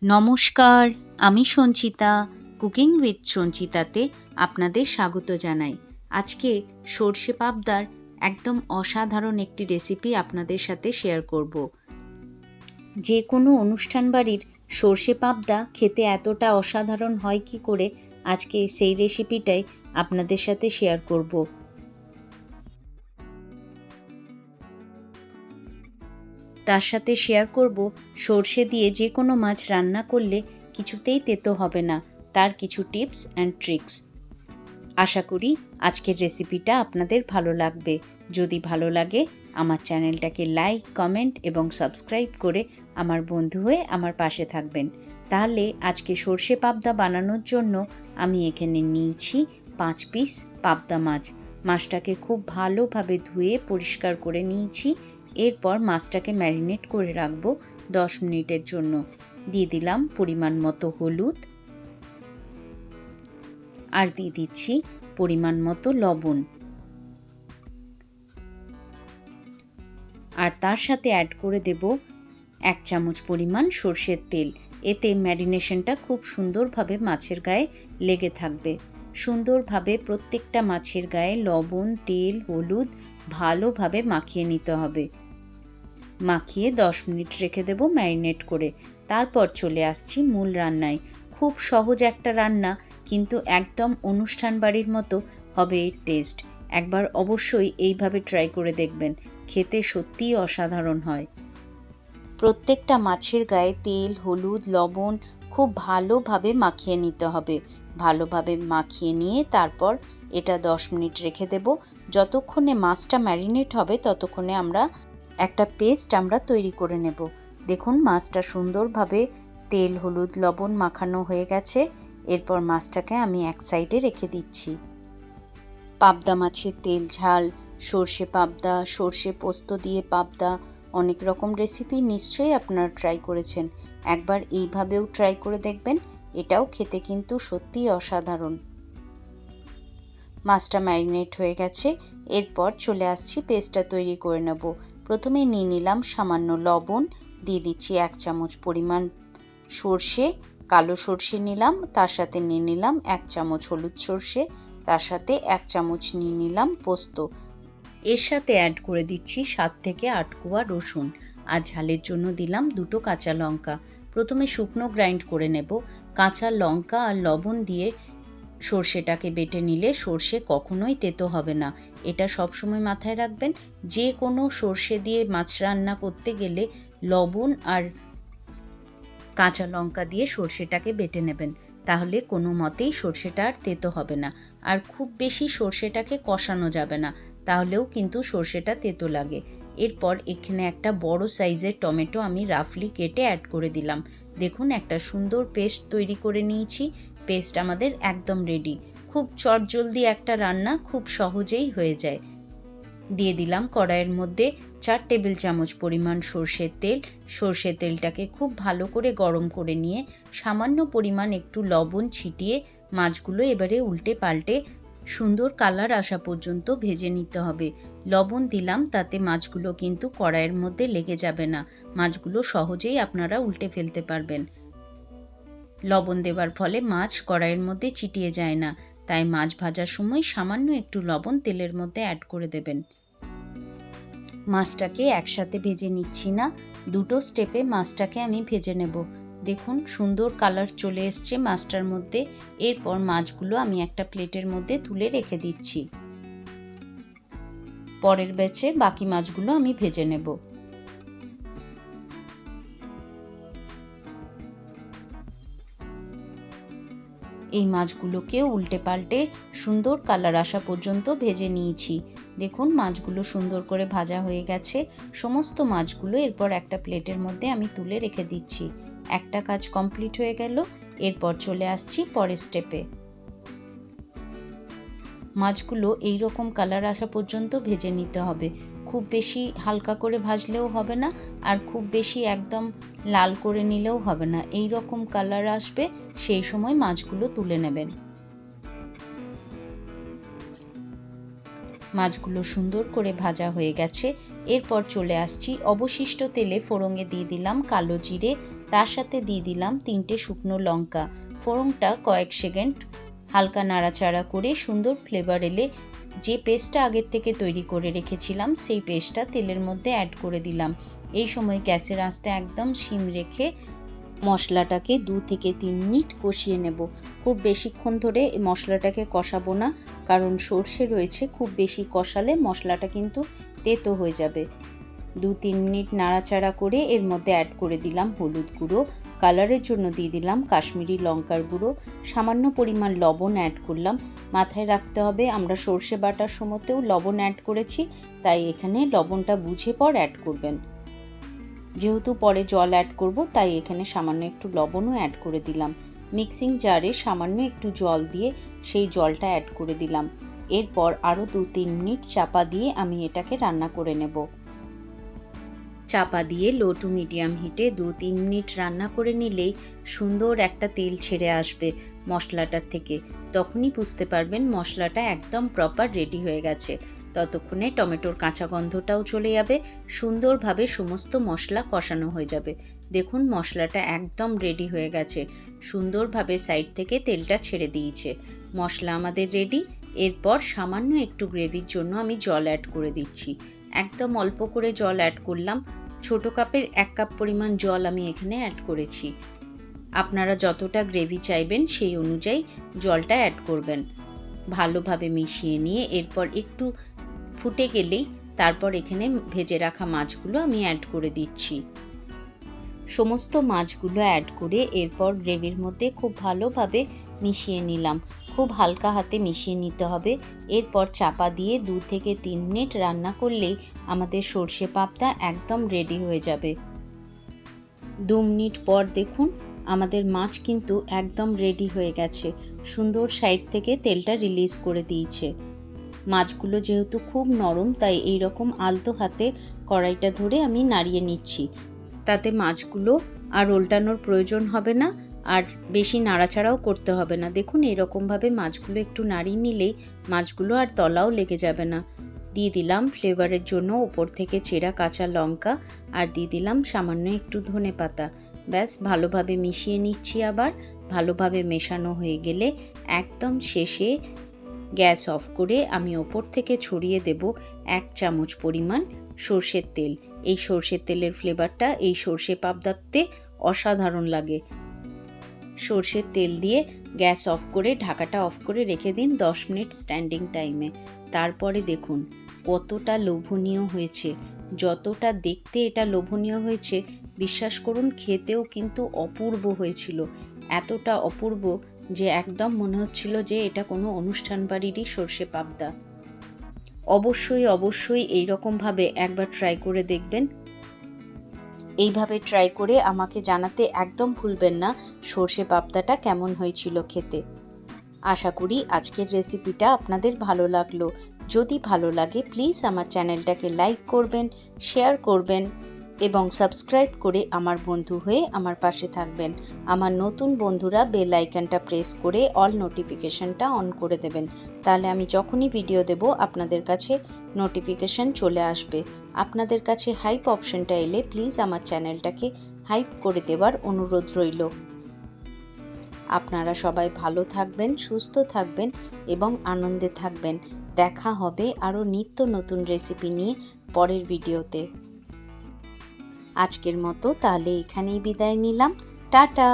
নমস্কার, আমি Sanchita. Cooking with সঞ্চিতাতে আপনাদের স্বাগত জানাই। আজকে সর্ষে পাবদার একদম অসাধারণ একটি রেসিপি আপনাদের সাথে শেয়ার করব। যে কোনো অনুষ্ঠান বাড়ির সর্ষে পাবদা খেতে এতটা অসাধারণ হয় কি করে, আজকে সেই রেসিপিটাই আপনাদের সাথে শেয়ার করব। তার সাথে শেয়ার করব সর্ষে দিয়ে যে কোনো মাছ রান্না করলে কিছুতেই তেতো হবে না, তার কিছু টিপস অ্যান্ড ট্রিক্স। আশা করি আজকের রেসিপিটা আপনাদের ভালো লাগবে। যদি ভালো লাগে আমার চ্যানেলটাকে লাইক, কমেন্ট এবং সাবস্ক্রাইব করে আমার বন্ধু হয়ে আমার পাশে থাকবেন। তাহলে আজকে সর্ষে পাবদা বানানোর জন্য আমি এখানে নিয়েছি 5 পিস পাবদা মাছ। মাছটাকে খুব ভালোভাবে ধুয়ে পরিষ্কার করে নিয়েছি। এরপর মাছটাকে ম্যারিনেট করে রাখবো 10 মিনিটের জন্য। দিয়ে দিলাম পরিমাণ মতো হলুদ, আর দিয়ে দিচ্ছি পরিমাণ মতো লবণ, আর তার সাথে অ্যাড করে দেব 1 চামচ পরিমাণ সর্ষের তেল। এতে ম্যারিনেশনটা খুব সুন্দরভাবে মাছের গায়ে লেগে থাকবে। সুন্দরভাবে প্রত্যেকটা মাছের গায়ে লবণ, তেল, হলুদ ভালোভাবে মাখিয়ে নিতে হবে। মাখিয়ে 10 মিনিট রেখে দেব ম্যারিনেট করে। তারপর চলে আসছি মূল রান্নায়। খুব সহজ একটা রান্না, কিন্তু একদম অনুষ্ঠান বাড়ির মতো হবে এর টেস্ট। একবার অবশ্যই এইভাবে ট্রাই করে দেখবেন, খেতে সত্যিই অসাধারণ হয়। প্রত্যেকটা মাছের গায়ে তেল, হলুদ, লবণ খুব ভালোভাবে মাখিয়ে নিতে হবে। ভালোভাবে মাখিয়ে নিয়ে তারপর এটা 10 মিনিট রেখে দেব। যতক্ষণে মাছটা ম্যারিনেট হবে ততক্ষণে একটা পেস্ট আমরা তৈরি করে নেব। দেখুন মাছটা সুন্দরভাবে তেল, হলুদ, লবণ মাখানো হয়ে গেছে। এরপর মাছটাকে আমি এক সাইডে রেখে দিচ্ছি। পাবদা মাছের তেল ঝাল, সর্ষে পাবদা, সর্ষে পোস্ত দিয়ে পাবদা, অনেক রকম রেসিপি নিশ্চয়ই আপনারা ট্রাই করেছেন। একবার এইভাবেও ট্রাই করে দেখবেন, এটাও খেতে কিন্তু সত্যিই অসাধারণ। মাছটা ম্যারিনেট হয়ে গেছে। এরপর চলে আসছি পেস্টটা তৈরি করে নেব। প্রথমে নিয়ে নিলাম সামান্য লবণ, দিয়ে দিচ্ছি 1 চামচ পরিমাণ সর্ষে, কালো সর্ষে নিলাম, তার সাথে নিয়ে নিলাম 1 চামচ হলুদ সর্ষে, তার সাথে 1 চামচ নিয়ে নিলাম পোস্ত। এর সাথে অ্যাড করে দিচ্ছি 7 থেকে 8 কোয়া রসুন, আর ঝালের জন্য দিলাম 2টো কাঁচা লঙ্কা। প্রথমে শুকনো গ্রাইন্ড করে নেব। কাঁচা লঙ্কা আর লবণ দিয়ে সর্ষেটাকে বেটে নিলে সর্ষে কখনোই তেতো হবে না। এটা সবসময় মাথায় রাখবেন। যে কোনো সর্ষে দিয়ে মাছ রান্না করতে গেলে লবণ আর কাঁচা লঙ্কা দিয়ে সর্ষেটাকে বেটে নেবেন, তাহলে কোনো মতেই সর্ষেটা আর তেতো হবে না। আর খুব বেশি সর্ষেটাকে কষানো যাবে না, তাহলেও কিন্তু সর্ষেটা তেতো লাগে। এরপর এখানে একটা বড় সাইজের টমেটো আমি রাফলি কেটে অ্যাড করে দিলাম। দেখুন একটা সুন্দর পেস্ট তৈরি করে নিয়েছি। পেস্ট আমাদের একদম রেডি। খুব চটজলদি একটা রান্না, খুব সহজেই হয়ে যায়। দিয়ে দিলাম কড়াইয়ের মধ্যে 4 টেবিল চামচ পরিমাণ সর্ষের তেল। সর্ষের তেলটাকে খুব ভালো করে গরম করে নিয়ে সামান্য পরিমাণ একটু লবণ ছিটিয়ে মাছগুলো এবারে উল্টে পাল্টে সুন্দর কালার আসা পর্যন্ত ভেজে নিতে হবে। লবণ দিলাম, তাতে মাছগুলো কিন্তু কড়াইয়ের মধ্যে লেগে যাবে না। মাছগুলো সহজেই আপনারা উল্টে ফেলতে পারবেন। লবণ দেওয়ার ফলে মাছ কড়াইয়ের মধ্যে চিটিয়ে যায় না, তাই মাছ ভাজার সময় সামান্য একটু লবণ তেলের মধ্যে অ্যাড করে দেবেন। মাছটাকে একসাথে ভেজে নিচ্ছি না, 2টো স্টেপে মাছটাকে আমি ভেজে নেব। দেখুন সুন্দর কালার চলে এসছে মাছটার মধ্যে। এরপর মাছগুলো আমি একটা প্লেটের মধ্যে তুলে রেখে দিচ্ছি। পরের ব্যাচে বাকি মাছগুলো আমি ভেজে নেব। এই মাছগুলোকে উল্টে পাল্টে সুন্দর কালার আসা পর্যন্ত ভেজে নিয়েছি। দেখুন মাছগুলো সুন্দর করে ভাজা হয়ে গেছে। সমস্ত মাছগুলো এরপর একটা প্লেটের মধ্যে আমি তুলে রেখে দিচ্ছি। একটা কাজ কমপ্লিট হয়ে গেল। এরপর চলে আসছি পরের স্টেপে। মাছগুলো এই রকম কালার আসা পর্যন্ত ভেজে নিতে হবে। খুব বেশি হালকা করে ভাজলেও হবে না, আর খুব বেশি একদম লাল করে নিলেও হবে না। এই রকম কালার আসবে, সেই সময় মাছগুলো তুলে নেবেন। মাছগুলো সুন্দর করে ভাজা হয়ে গেছে। এরপর চলে আসছি অবশিষ্ট তেলে ফোড়নে দিয়ে দিলাম কালো জিরে, তার সাথে দিয়ে দিলাম 3টে শুকনো লঙ্কা। ফোড়নটা কয়েক সেকেন্ড হালকা নাড়াচাড়া করে সুন্দর ফ্লেভার এলে যে পেস্টটা আগের থেকে তৈরি করে রেখেছিলাম সেই পেস্টটা তেলের মধ্যে অ্যাড করে দিলাম। এই সময় গ্যাসের আঁচটা একদম সিম রেখে মশলাটাকে 2 থেকে 3 মিনিট কষিয়ে নেব। খুব বেশিক্ষণ ধরে এই মশলাটাকে কষাবো না, কারণ সর্ষে রয়েছে, খুব বেশি কষালে মশলাটা কিন্তু তেতো হয়ে যাবে। 2-3 মিনিট নাড়াচাড়া করে এর মধ্যে অ্যাড করে দিলাম হলুদ গুঁড়ো, কালারের জন্য দিয়ে দিলাম কাশ্মীরি লঙ্কার গুঁড়ো, সামান্য পরিমাণ লবণ অ্যাড করলাম। মাথায় রাখতে হবে আমরা সর্ষে বাটার সময়তেও লবণ অ্যাড করেছি, তাই এখানে লবণটা বুঝে পর অ্যাড করবেন। যেহেতু পরে জল অ্যাড করব, তাই এখানে সামান্য একটু লবণও অ্যাড করে দিলাম। মিক্সিং জারে সামান্য একটু জল দিয়ে সেই জলটা অ্যাড করে দিলাম। এরপর আরও 2-3 মিনিট চাপা দিয়ে আমি এটাকে রান্না করে নেব। চাপা দিয়ে লো টু মিডিয়াম হিটে 2-3 মিনিট রান্না করে নিলেই সুন্দর একটা তেল ছেড়ে আসবে মশলাটার থেকে। তখনই বুঝতে পারবেন মশলাটা একদম প্রপার রেডি হয়ে গেছে। ততক্ষণে টমেটোর কাঁচা গন্ধটাও চলে যাবে, সুন্দরভাবে সমস্ত মশলা কষানো হয়ে যাবে। দেখুন মশলাটা একদম রেডি হয়ে গেছে, সুন্দরভাবে সাইড থেকে তেলটা ছেড়ে দিয়েছে। মশলা আমাদের রেডি। এরপর সামান্য একটু গ্রেভির জন্য আমি জল অ্যাড করে দিচ্ছি। একদম অল্প করে জল অ্যাড করলাম। ছোটো কাপের 1 কাপ পরিমাণ জল আমি এখানে অ্যাড করেছি। আপনারা যতটা গ্রেভি চাইবেন সেই অনুযায়ী জলটা অ্যাড করবেন। ভালোভাবে মিশিয়ে নিয়ে এরপর একটু ফুটে গেলেই তারপর এখানে ভেজে রাখা মাছগুলো আমি অ্যাড করে দিচ্ছি। সমস্ত মাছগুলো অ্যাড করে এরপর গ্রেভির মধ্যে খুব ভালোভাবে মিশিয়ে নিলাম। খুব হালকা হাতে মিশিয়ে নিতে হবে। এরপর চাপা দিয়ে 2 থেকে 3 মিনিট রান্না করলেই আমাদের সর্ষে পাবদা একদম রেডি হয়ে যাবে। 2 মিনিট পর দেখুন আমাদের মাছ কিন্তু একদম রেডি হয়ে গেছে। সুন্দর সাইড থেকে তেলটা রিলিজ করে দিয়েছে। মাছগুলো যেহেতু খুব নরম, তাই এই রকম আলতো হাতে কড়াইটা ধরে আমি নাড়িয়ে নিচ্ছি। তাতে মাছগুলো আর উল্টানোর প্রয়োজন হবে না, আর বেশি নাড়াচাড়াও করতে হবে না। দেখুন এরকমভাবে মাছগুলো একটু নাড়িয়ে নিলেই মাছগুলো আর তলাও লেগে যাবে না। দিয়ে দিলাম ফ্লেভারের জন্য ওপর থেকে চেরা কাঁচা লঙ্কা, আর দিয়ে দিলাম সামান্য একটু ধনেপাতা। ব্যাস ভালোভাবে মিশিয়ে নিচ্ছি। আবার ভালোভাবে মেশানো হয়ে গেলে একদম শেষে গ্যাস অফ করে আমি ওপর থেকে ছড়িয়ে দেব 1 চামচ পরিমাণ সর্ষের তেল। এই সর্ষের তেলের ফ্লেভারটা এই সর্ষে পাবদাতে অসাধারণ লাগে। সর্ষের তেল দিয়ে গ্যাস অফ করে ঢাকাটা অফ করে রেখে দিন 10 মিনিট স্ট্যান্ডিং টাইমে। তারপরে দেখুন কতটা লোভনীয় হয়েছে। যতটা দেখতে এটা লোভনীয় হয়েছে, বিশ্বাস করুন খেতেও কিন্তু অপূর্ব হয়েছিল। এতটা অপূর্ব যে একদম মনে হচ্ছিল যে এটা কোনো অনুষ্ঠান বাড়িরই সর্ষে পাবদা। অবশ্যই এইরকমভাবে একবার ট্রাই করে দেখবেন। এইভাবে ট্রাই করে আমাকে জানাতে একদম ভুলবেন না সর্ষে পাবদাটা কেমন হয়েছিল খেতে। আশা করি আজকের রেসিপিটা আপনাদের ভালো লাগলো। যদি ভালো লাগে প্লিজ আমার চ্যানেলটাকে লাইক করবেন, শেয়ার করবেন এবং সাবস্ক্রাইব করে আমার বন্ধু হয়ে আমার পাশে থাকবেন। আমার নতুন বন্ধুরা বেল আইকনটা প্রেস করে অল নোটিফিকেশনটা অন করে দেবেন, তাহলে আমি যখনই ভিডিও দেব আপনাদের কাছে নোটিফিকেশন চলে আসবে। আপনাদের কাছে হাইপ অপশনটা এলে প্লিজ আমার চ্যানেলটাকে হাইপ করে দেওয়ার অনুরোধ রইল। আপনারা সবাই ভালো থাকবেন, সুস্থ থাকবেন এবং আনন্দে থাকবেন। দেখা হবে আরও নিত্য নতুন রেসিপি নিয়ে পরের ভিডিওতে। আজকের মতো তাহলে এখানেই বিদায় নিলাম। টাটা।